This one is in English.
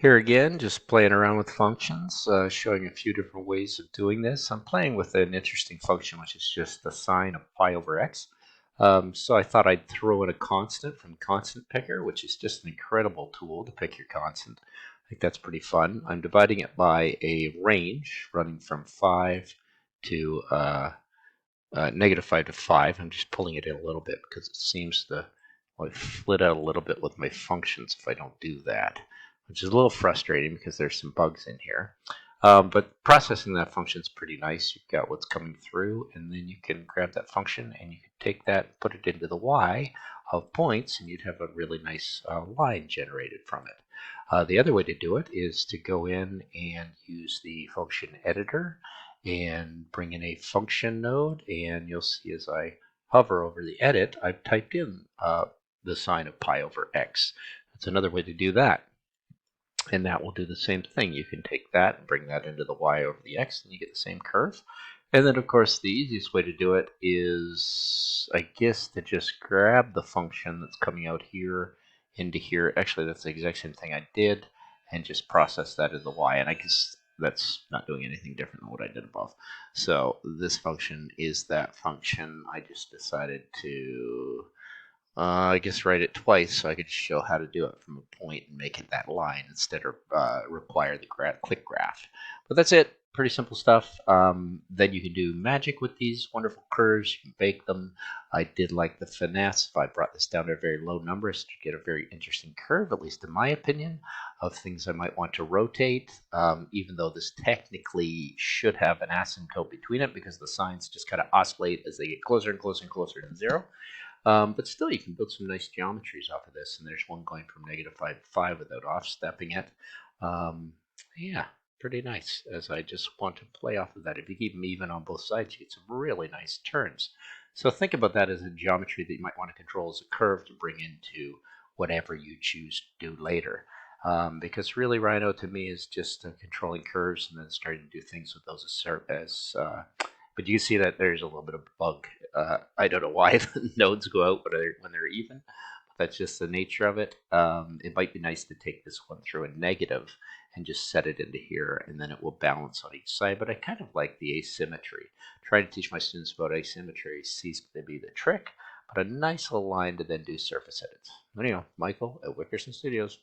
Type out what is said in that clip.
Here again, just playing around with functions, showing a few different ways of doing this. I'm playing with an interesting function, which is just the sine of pi over x. So I thought I'd throw in a constant from Constant Picker, which is just an incredible tool to pick your constant. I think that's pretty fun. I'm dividing it by a range running from 5 to -5 to 5. I'm just pulling it in a little bit because it seems to split out a little bit with my functions if I don't do that, which is a little frustrating because there's some bugs in here. But processing that function is pretty nice. You've got what's coming through, and then you can grab that function and you can take that, put it into the y of points, and you'd have a really nice line generated from it. The other way to do it is to go in and use the function editor and bring in a function node, and you'll see as I hover over the edit, I've typed in the sine of pi over x. That's another way to do that. And that will do the same thing. You can take that and bring that into the y over the x, and you get the same curve. And then, of course, the easiest way to do it is, I guess, to just grab the function that's coming out here into here. Actually, that's the exact same thing I did, and just process that in the y. And I guess that's not doing anything different than what I did above. So this function is that function. I just decided to I guess write it twice so I could show how to do it from a point and make it that line instead of require the click graph. But that's it. Pretty simple stuff. Then you can do magic with these wonderful curves. You can bake them. I did like the finesse. If I brought this down to a very low number, to get a very interesting curve, at least in my opinion, of things I might want to rotate, even though this technically should have an asymptote between it because the signs just kind of oscillate as they get closer and closer and closer to 0. But still, you can build some nice geometries off of this, and there's one going from -5 to 5 without off-stepping it. Yeah, pretty nice, as I just want to play off of that. If you keep them even on both sides, you get some really nice turns. So think about that as a geometry that you might want to control as a curve to bring into whatever you choose to do later. Because really, Rhino to me is just controlling curves and then starting to do things with those but you see that there's a little bit of bug. I don't know why the nodes go out when they're even. That's just the nature of it. It might be nice to take this one through a negative and just set it into here, and then it will balance on each side. But I kind of like the asymmetry. Trying to teach my students about asymmetry seems to be the trick, but a nice little line to then do surface edits. Anyhow, Michael at Wickerson Studios.